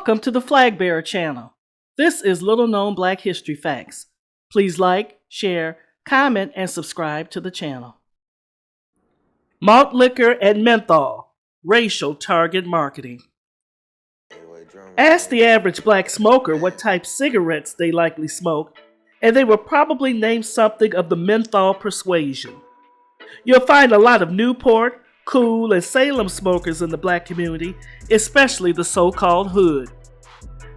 Welcome to the Flag Bearer channel. This is Little Known Black History Facts. Please like, share, comment, and subscribe to the channel. Malt Liquor and Menthol, racial target marketing. Ask the average black smoker what type cigarettes they likely smoke, and they will probably name something of the menthol persuasion. You'll find a lot of Newport, Cool, and Salem smokers in the black community, especially the so-called hood.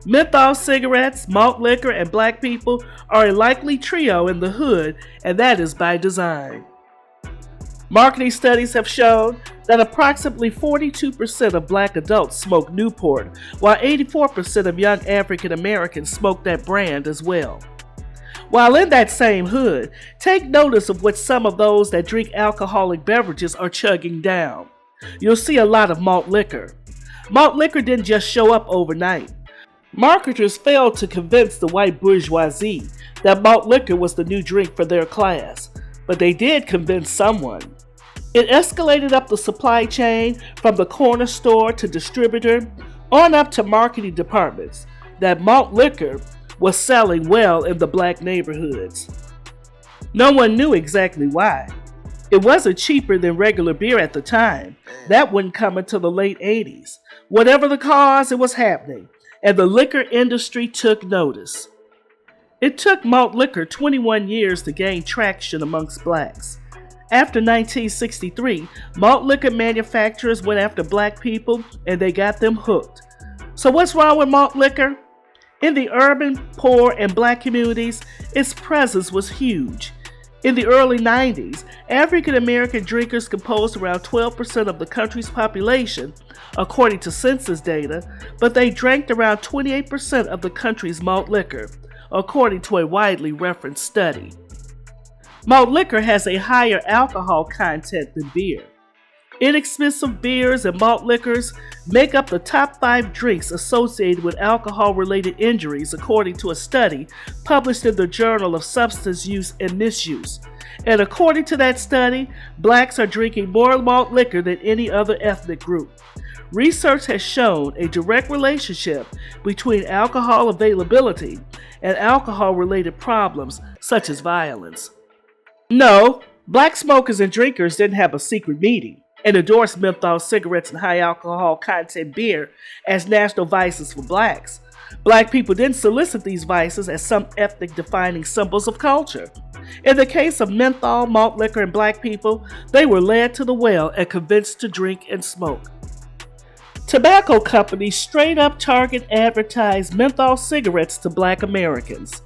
Menthol cigarettes, malt liquor, and black people are a likely trio in the hood, and that is by design. Marketing studies have shown that approximately 42% of black adults smoke Newport, while 84% of young African Americans smoke that brand as well. While in that same hood, take notice of what some of those that drink alcoholic beverages are chugging down. You'll see a lot of malt liquor. Malt liquor didn't just show up overnight. Marketers failed to convince the white bourgeoisie that malt liquor was the new drink for their class, but they did convince someone. It escalated up the supply chain from the corner store to distributor on up to marketing departments that malt liquor was selling well in the black neighborhoods. No one knew exactly why. It wasn't cheaper than regular beer at the time. That wouldn't come until the late 80s. Whatever the cause, it was happening, and the liquor industry took notice. It took malt liquor 21 years to gain traction amongst blacks. After 1963, malt liquor manufacturers went after black people and they got them hooked. So what's wrong with malt liquor? In the urban, poor, and black communities, its presence was huge. In the early 90s, African American drinkers composed around 12% of the country's population, according to census data, but they drank around 28% of the country's malt liquor, according to a widely referenced study. Malt liquor has a higher alcohol content than beer. Inexpensive beers and malt liquors make up the top 5 drinks associated with alcohol-related injuries, according to a study published in the Journal of Substance Use and Misuse. And according to that study, blacks are drinking more malt liquor than any other ethnic group. Research has shown a direct relationship between alcohol availability and alcohol-related problems such as violence. No, black smokers and drinkers didn't have a secret meeting and endorsed menthol cigarettes and high alcohol content beer as national vices for blacks. Black people didn't solicit these vices as some ethnic defining symbols of culture. In the case of menthol, malt liquor, and black people, they were led to the well and convinced to drink and smoke. Tobacco companies straight up target advertised menthol cigarettes to black Americans.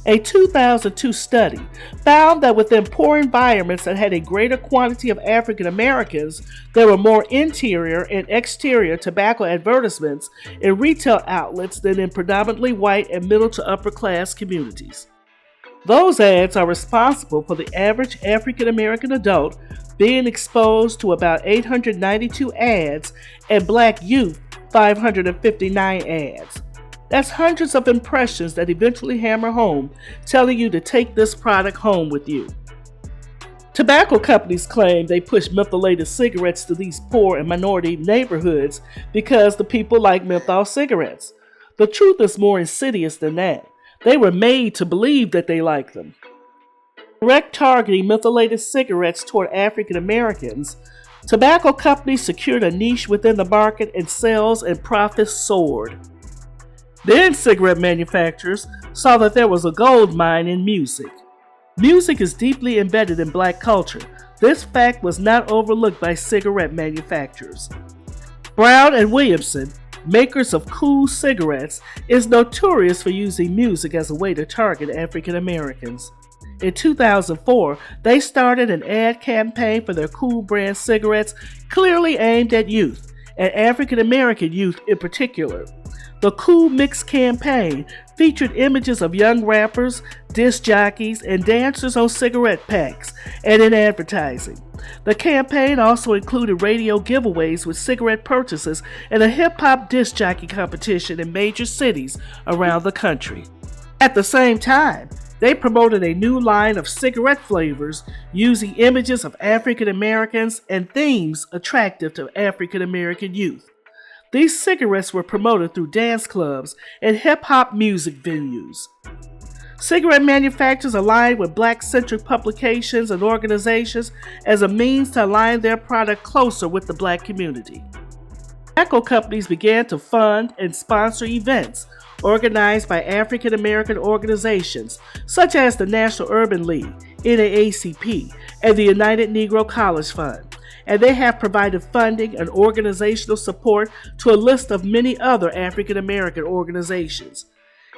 A 2002 study found that within poor environments that had a greater quantity of African Americans, there were more interior and exterior tobacco advertisements in retail outlets than in predominantly white and middle to upper class communities. Those ads are responsible for the average African American adult being exposed to about 892 ads and black youth 559 ads. That's hundreds of impressions that eventually hammer home, telling you to take this product home with you. Tobacco companies claim they push mentholated cigarettes to these poor and minority neighborhoods because the people like menthol cigarettes. The truth is more insidious than that. They were made to believe that they like them. Direct targeting mentholated cigarettes toward African Americans, tobacco companies secured a niche within the market and sales and profits soared. Then cigarette manufacturers saw that there was a gold mine in music. Music is deeply embedded in black culture. This fact was not overlooked by cigarette manufacturers. Brown and Williamson, makers of Cool cigarettes, is notorious for using music as a way to target African Americans. In 2004, they started an ad campaign for their Cool brand cigarettes clearly aimed at youth, and African American youth in particular. The Cool Mix campaign featured images of young rappers, disc jockeys, and dancers on cigarette packs and in advertising. The campaign also included radio giveaways with cigarette purchases and a hip-hop disc jockey competition in major cities around the country. At the same time, they promoted a new line of cigarette flavors using images of African Americans and themes attractive to African American youth. These cigarettes were promoted through dance clubs and hip-hop music venues. Cigarette manufacturers aligned with Black-centric publications and organizations as a means to align their product closer with the Black community. Tobacco companies began to fund and sponsor events organized by African American organizations such as the National Urban League, NAACP, and the United Negro College Fund, and they have provided funding and organizational support to a list of many other African American organizations.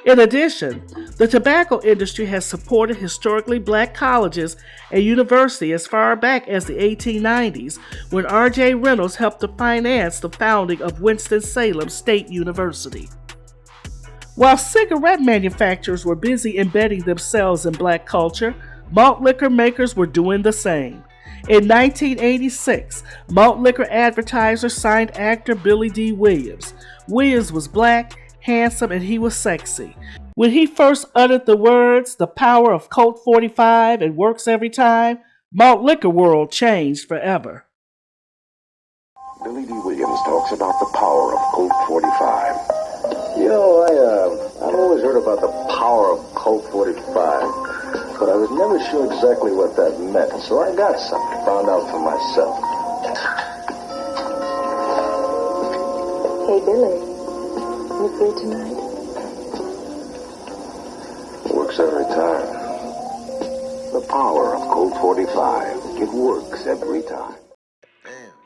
In addition, the tobacco industry has supported historically Black colleges and universities as far back as the 1890s, when R.J. Reynolds helped to finance the founding of Winston-Salem State University. While cigarette manufacturers were busy embedding themselves in Black culture, malt liquor makers were doing the same. In 1986, malt liquor advertisers signed actor Billy D. Williams. Williams was Black, handsome, and he was sexy. When he first uttered the words, "The power of Colt 45, it works every time," malt liquor world changed forever. Billy D. Williams talks about the power of Colt 45. You know, I've always heard about the power of Colt 45, but I was never sure exactly what that meant, so I got some, found out for myself. Hey, Billy. You free tonight? Works every time. The power of Colt 45. It works every time.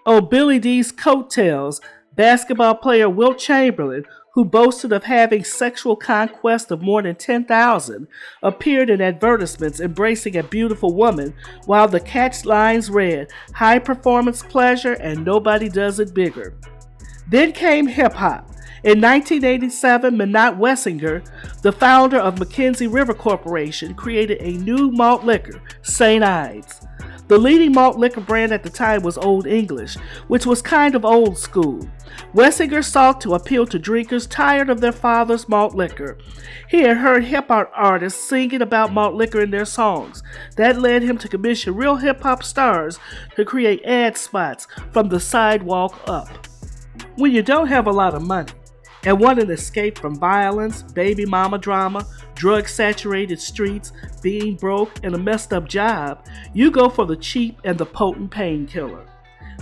On Billy D's coattails, basketball player Wilt Chamberlain, who boasted of having sexual conquest of more than 10,000, appeared in advertisements embracing a beautiful woman, while the catch lines read, "High performance pleasure and nobody does it bigger." Then came hip-hop. In 1987, Minot Wessinger, the founder of Mackenzie River Corporation, created a new malt liquor, St. Ides. The leading malt liquor brand at the time was Old English, which was kind of old school. Wessinger sought to appeal to drinkers tired of their father's malt liquor. He had heard hip-hop artists singing about malt liquor in their songs. That led him to commission real hip-hop stars to create ad spots from the sidewalk up. When you don't have a lot of money and want an escape from violence, baby mama drama, drug-saturated streets, being broke, and a messed-up job, you go for the cheap and the potent painkiller.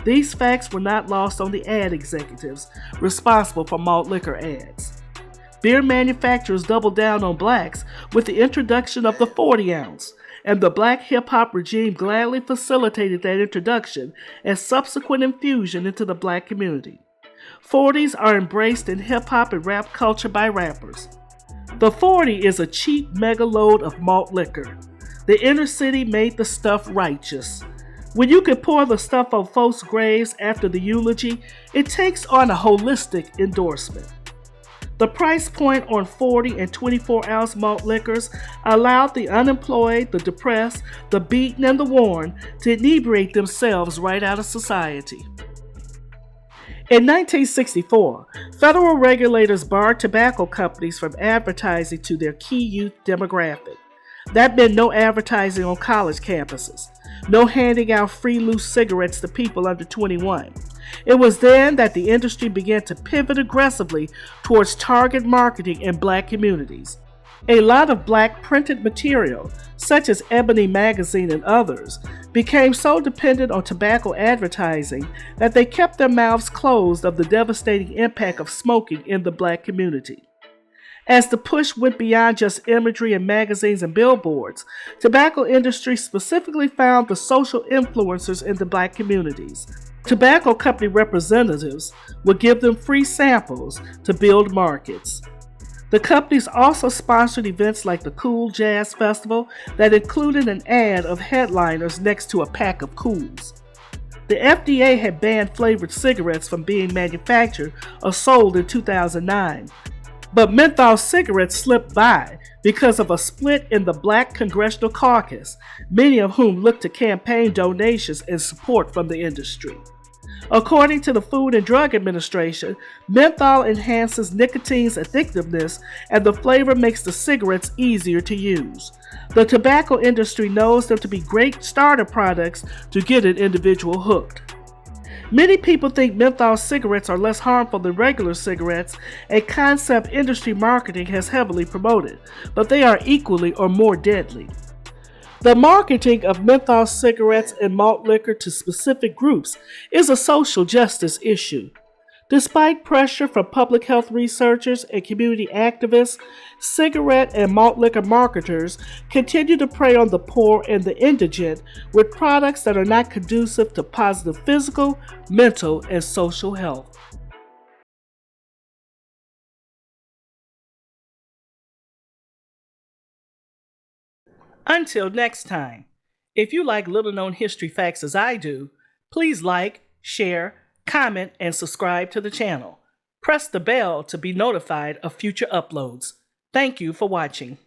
These facts were not lost on the ad executives responsible for malt liquor ads. Beer manufacturers doubled down on blacks with the introduction of the 40-ounce, and the Black hip-hop regime gladly facilitated that introduction and subsequent infusion into the Black community. 40s are embraced in hip-hop and rap culture by rappers. The 40 is a cheap mega load of malt liquor. The inner city made the stuff righteous. When you can pour the stuff on folks' graves after the eulogy, it takes on a holistic endorsement. The price point on 40 and 24-ounce malt liquors allowed the unemployed, the depressed, the beaten, and the worn to inebriate themselves right out of society. In 1964, federal regulators barred tobacco companies from advertising to their key youth demographic. That meant no advertising on college campuses, no handing out free loose cigarettes to people under 21. It was then that the industry began to pivot aggressively towards target marketing in Black communities. A lot of Black printed material, such as Ebony magazine and others, became so dependent on tobacco advertising that they kept their mouths closed of the devastating impact of smoking in the Black community. As the push went beyond just imagery in magazines and billboards, tobacco industry specifically found the social influencers in the Black communities. Tobacco company representatives would give them free samples to build markets. The companies also sponsored events like the Cool Jazz Festival that included an ad of headliners next to a pack of Cools. The FDA had banned flavored cigarettes from being manufactured or sold in 2009, but menthol cigarettes slipped by because of a split in the Black Congressional Caucus, many of whom looked to campaign donations and support from the industry. According to the Food and Drug Administration, menthol enhances nicotine's addictiveness and the flavor makes the cigarettes easier to use. The tobacco industry knows them to be great starter products to get an individual hooked. Many people think menthol cigarettes are less harmful than regular cigarettes, a concept industry marketing has heavily promoted, but they are equally or more deadly. The marketing of menthol cigarettes and malt liquor to specific groups is a social justice issue. Despite pressure from public health researchers and community activists, cigarette and malt liquor marketers continue to prey on the poor and the indigent with products that are not conducive to positive physical, mental, and social health. Until next time, if you like little known history facts as I do, please like, share, comment, and subscribe to the channel. Press the bell to be notified of future uploads. Thank you for watching.